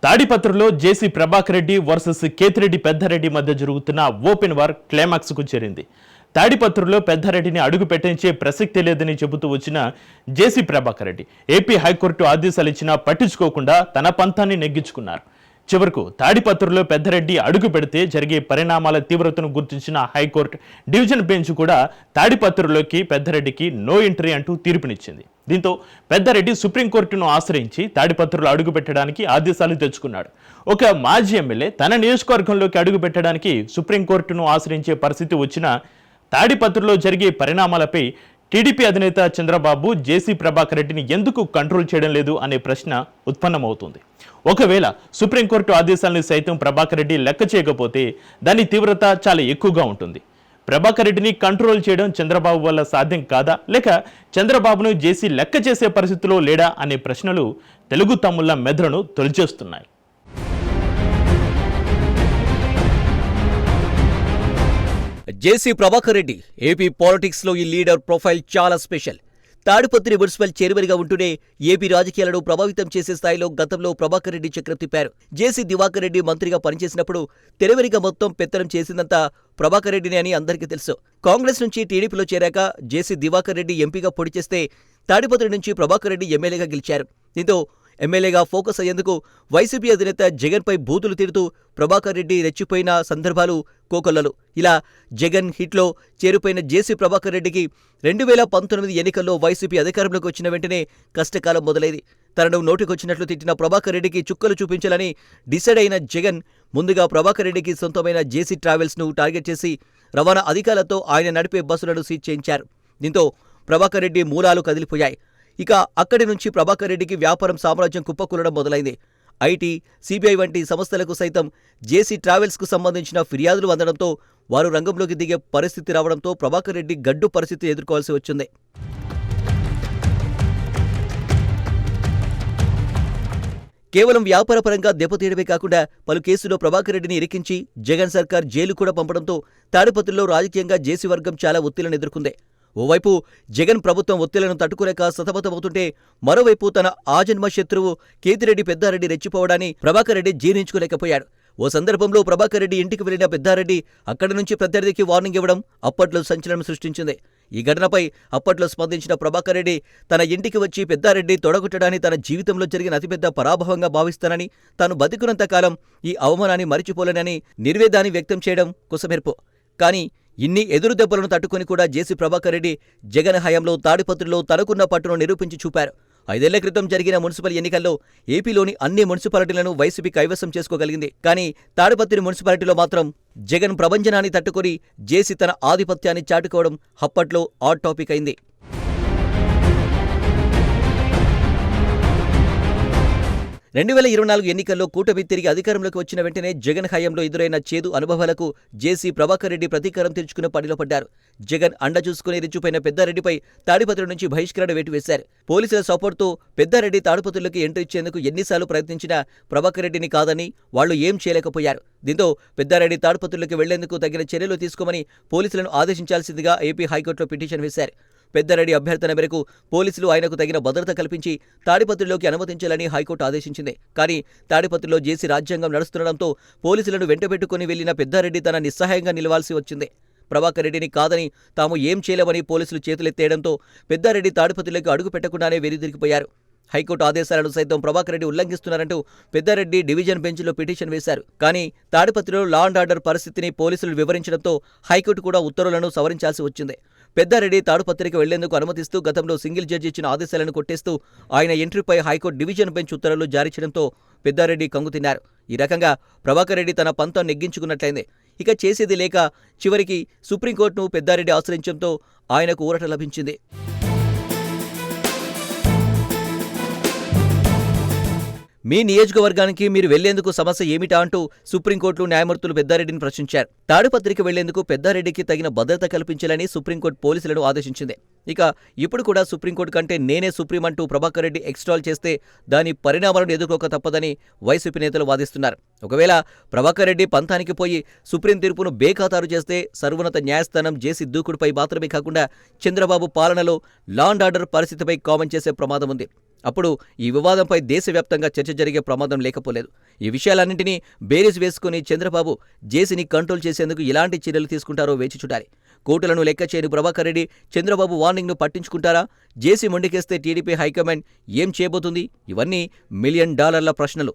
తాడిపత్రిలో జేసీ ప్రభాకర్ రెడ్డి వర్సెస్ కేతిరెడ్డి పెద్దారెడ్డి మధ్య జరుగుతున్న ఓపెన్ వార్ క్లైమాక్స్ కు చేరింది. తాడిపత్రిలో పెద్దారెడ్డిని అడుగు పెట్టించే ప్రసక్తి లేదని చెబుతూ వచ్చిన జేసీ ప్రభాకర్ రెడ్డి ఏపీ హైకోర్టు ఆదేశాలు ఇచ్చినా పట్టించుకోకుండా తన పంతాన్ని నెగ్గించుకున్నారు. చివరకు తాడిపత్రిలో పెద్దారెడ్డి అడుగు పెడితే జరిగే పరిణామాల తీవ్రతను గుర్తించిన హైకోర్టు డివిజన్ బెంచ్ కూడా తాడిపత్రిలోకి పెద్దారెడ్డికి నో ఎంట్రీ అంటూ తీర్పునిచ్చింది. దీంతో పెద్దారెడ్డి సుప్రీంకోర్టును ఆశ్రయించి తాడిపత్రులు అడుగు పెట్టడానికి ఆదేశాలు తెచ్చుకున్నాడు. ఒక మాజీ ఎమ్మెల్యే తన నియోజకవర్గంలోకి అడుగు పెట్టడానికి సుప్రీంకోర్టును ఆశ్రయించే పరిస్థితి వచ్చినా తాడిపత్రిలో జరిగే పరిణామాలపై టీడీపీ అధినేత చంద్రబాబు జేసీ ప్రభాకర్ రెడ్డిని ఎందుకు కంట్రోల్ చేయడం లేదు అనే ప్రశ్న ఉత్పన్నమవుతుంది. ఒకవేళ సుప్రీంకోర్టు ఆదేశాలను సైతం ప్రభాకర్ రెడ్డి లెక్క చేయకపోతే దాని తీవ్రత చాలా ఎక్కువగా ఉంటుంది. ప్రభాకర్ రెడ్డిని కంట్రోల్ చేయడం చంద్రబాబు వల్ల సాధ్యం కాదా, లేక చంద్రబాబును జేసీ లెక్క చేసే పరిస్థితిలో లేడా అనే ప్రశ్నలు తెలుగు తమ్ముళ్ల మెదడును తొలిచేస్తున్నాయి. జేసీ ప్రభాకర్ రెడ్డి ఏపీ పాలిటిక్స్ లో ఈ లీడర్ ప్రొఫైల్ చాలా స్పెషల్. తాడిపత్రి మున్సిపల్ చైర్మన్గా ఉంటూనే ఏపీ రాజకీయాలను ప్రభావితం చేసే స్థాయిలో గతంలో ప్రభాకర్ రెడ్డి చక్రం తిప్పారు. జేసీ దివాకర్ రెడ్డి మంత్రిగా పనిచేసినప్పుడు తెరవెరిగా మొత్తం పెత్తనం చేసిందంతా ప్రభాకర్ రెడ్డిని అని అందరికీ తెలుసు. కాంగ్రెస్ నుంచి టీడీపీలో చేరాక జేసీ దివాకర్ రెడ్డి ఎంపీగా పోటీ చేస్తే తాడిపత్రి నుంచి ప్రభాకర్ రెడ్డి ఎమ్మెల్యేగా గెలిచారు. దీంతో ఎమ్మెల్యేగా ఫోకస్ అయ్యేందుకు వైసీపీ అధినేత జగన్పై బూతులు తిడుతూ ప్రభాకర్ రెడ్డి రెచ్చిపోయిన సందర్భాలు కోకొల్లలు. ఇలా జగన్ హిట్లో చేరిపోయిన జేసీ ప్రభాకర్ రెడ్డికి 2019 ఎన్నికల్లో వైసీపీ అధికారంలోకి వచ్చిన వెంటనే కష్టకాలం మొదలైంది. తనను నోటికొచ్చినట్లు తిట్టిన ప్రభాకర్ రెడ్డికి చుక్కలు చూపించాలని డిసైడ్ అయిన జగన్ ముందుగా ప్రభాకర్ రెడ్డికి సొంతమైన జేసీ ట్రావెల్స్ను టార్గెట్ చేసి రవాణా అధికారులతో ఆయన నడిపే బస్సులను సీజ్ చేయించారు. దీంతో ప్రభాకర్ రెడ్డి మూలాలు కదిలిపోయాయి. ఇక అక్కడి నుంచి ప్రభాకర్ రెడ్డికి వ్యాపారం సామ్రాజ్యం కుప్పకూలడం మొదలైంది. ఐటీ, సిబిఐ వంటి సంస్థలకు సైతం జేసీ ట్రావెల్స్కు సంబంధించిన ఫిర్యాదులు అందడంతో వారు రంగంలోకి దిగే పరిస్థితి రావడంతో ప్రభాకర్ రెడ్డి గడ్డు పరిస్థితి ఎదుర్కోవాల్సి వచ్చింది. కేవలం వ్యాపారపరంగా దెబ్బతీయడమే కాకుండా పలు కేసుల్లో ప్రభాకర్ రెడ్డిని ఇరికించి జగన్ సర్కార్ జైలు కూడా పంపడంతో తాడిపత్రిలో రాజకీయంగా జేసీ వర్గం చాలా ఒత్తిళ్లను ఎదుర్కొంది. ఓవైపు జగన్ ప్రభుత్వం ఒత్తిళ్లను తట్టుకోలేక సతమతమవుతుంటే మరోవైపు తన ఆజన్మ శత్రువు కేతిరెడ్డి పెద్దారెడ్డి రెచ్చిపోవడాన్ని ప్రభాకర్ రెడ్డి జీర్ణించుకోలేకపోయాడు. ఓ సందర్భంలో ప్రభాకర్ రెడ్డి ఇంటికి వెళ్లిన పెద్దారెడ్డి అక్కడి నుంచి ప్రత్యర్థికి వార్నింగ్ ఇవ్వడం అప్పట్లో సంచలనం సృష్టించింది. ఈ ఘటనపై అప్పట్లో స్పందించిన ప్రభాకర్ రెడ్డి తన ఇంటికి వచ్చి పెద్దారెడ్డి తొడగొట్టడాన్ని తన జీవితంలో జరిగిన అతిపెద్ద పరాభవంగా భావిస్తానని, తాను బతికున్నంత కాలం ఈ అవమానాన్ని మరిచిపోలేనని నిర్వేదాన్ని వ్యక్తం చేయడం కుసమెరుపు. కానీ ఇన్ని ఎదురు దెబ్బలను తట్టుకుని కూడా జేసీ ప్రభాకర్ రెడ్డి జగన్ హయాంలో తాడిపత్రిలో తనకున్న పట్టును నిరూపించి చూపారు. 5 ఏళ్ల క్రితం జరిగిన మున్సిపల్ ఎన్నికల్లో ఏపీలోని అన్ని మున్సిపాలిటీలను వైసీపీ కైవసం చేసుకోగలిగింది. కానీ తాడిపత్రి మున్సిపాలిటీలో మాత్రం జగన్ ప్రభంజనాన్ని తట్టుకుని జేసీ తన ఆధిపత్యాన్ని చాటుకోవడం అప్పట్లో హాట్ టాపిక్ అయింది. 2024 ఎన్నికల్లో కూటమి తిరిగి అధికారంలోకి వచ్చిన వెంటనే జగన్ హయాంలో ఎదురైన చేదు అనుభవాలకు జేసీ ప్రభాకర్ రెడ్డి ప్రతీకారం తీర్చుకునే పనిలో పడ్డారు. జగన్ అండ చూసుకుని రెచ్చిపోయిన పెద్దారెడ్డిపై తాడిపత్రి నుంచి బహిష్కరణ వేటు వేశారు. పోలీసుల సపోర్ట్తో పెద్దారెడ్డి తాడిపత్రిలోకి ఎంట్రీ ఇచ్చేందుకు ఎన్నిసార్లు ప్రయత్నించినా ప్రభాకర్ రెడ్డిని కాదని వాళ్లు ఏం చేయలేకపోయారు. దీంతో పెద్దారెడ్డి తాడిపత్రిలోకి వెళ్లేందుకు తగిన చర్యలు తీసుకోమని పోలీసులను ఆదేశించాల్సిందిగా ఏపీ హైకోర్టులో పిటిషన్ వేశారు. పెద్దారెడ్డి అభ్యర్థన మేరకు పోలీసులు ఆయనకు తగిన భద్రత కల్పించి తాడిపత్రిలోకి అనుమతించాలని హైకోర్టు ఆదేశించింది. కానీ తాడిపత్రిలో జేసీ రాజ్యాంగం నడుస్తుండటంతో పోలీసులను వెంటబెట్టుకుని వెళ్లిన పెద్దారెడ్డి తన నిస్సహాయంగా నిలవాల్సి వచ్చింది. ప్రభాకర్ రెడ్డిని కాదని తాము ఏం చేయలేమని పోలీసులు చేతులెత్తేయడంతో పెద్దారెడ్డి తాడిపత్రిలోకి అడుగు పెట్టకుండానే వెనుదిరిగిపోయారు. హైకోర్టు ఆదేశాలను సైతం ప్రభాకర్ రెడ్డి ఉల్లంఘిస్తున్నారంటూ పెద్దారెడ్డి డివిజన్ బెంచ్లో పిటిషన్ వేశారు. కానీ తాడిపత్రిలో లా అండ్ ఆర్డర్ పరిస్థితిని పోలీసులు వివరించడంతో హైకోర్టు కూడా ఉత్తర్వులను సవరించాల్సి వచ్చింది. పెద్దారెడ్డి తాడిపత్రికి వెళ్లేందుకు అనుమతిస్తూ గతంలో సింగిల్ జడ్జి ఇచ్చిన ఆదేశాలను కొట్టేస్తూ ఆయన ఎంట్రీపై హైకోర్టు డివిజన్ బెంచ్ ఉత్తర్వులు జారీ చేయడంతో పెద్దారెడ్డి కంగుతిన్నారు. ఈ రకంగా ప్రభాకర్ రెడ్డి తన పంతం నెగ్గించుకున్నట్లయింది. ఇక చేసేది లేక చివరికి సుప్రీంకోర్టును పెద్దారెడ్డి ఆశ్రయించడంతో ఆయనకు ఊరట లభించింది. మీ నియోజకవర్గానికి మీరు వెళ్లేందుకు సమస్య ఏమిటా అంటూ సుప్రీంకోర్టులో న్యాయమూర్తులు పెద్దారెడ్డిని ప్రశ్నించారు. తాడిపత్రికి వెళ్లేందుకు పెద్దారెడ్డికి తగిన భద్రత కల్పించాలని సుప్రీంకోర్టు పోలీసులను ఆదేశించింది. ఇక ఇప్పుడు కూడా సుప్రీంకోర్టు కంటే నేనే సుప్రీం అంటూ ప్రభాకర్ రెడ్డి ఎక్స్ట్రాల్ చేస్తే దాని పరిణామాలను ఎదుర్కోక తప్పదని వైసీపీ నేతలు వాదిస్తున్నారు. ఒకవేళ ప్రభాకర్ రెడ్డి పంతానికి పోయి సుప్రీం తీర్పును బేఖాతారు చేస్తే సర్వోన్నత న్యాయస్థానం జేసీ దూకుడుపై మాత్రమే కాకుండా చంద్రబాబు పాలనలో లా అండ్ ఆర్డర్ పరిస్థితిపై కామెంట్ చేసే ప్రమాదం ఉంది. అప్పుడు ఈ వివాదంపై దేశవ్యాప్తంగా చర్చ జరిగే ప్రమాదం లేకపోలేదు. ఈ విషయాలన్నింటినీ బేరీజ్ వేసుకుని చంద్రబాబు జేసీని కంట్రోల్ చేసేందుకు ఎలాంటి చర్యలు తీసుకుంటారో వేచి చూడాలి. కోర్టులను లెక్క చేయని ప్రభాకర్ రెడ్డి చంద్రబాబు వార్నింగ్ను పట్టించుకుంటారా? జేసీ మొండికేస్తే టీడీపీ హైకమాండ్ ఏం చేయబోతుంది? ఇవన్నీ $1 మిలియన్ ప్రశ్నలు.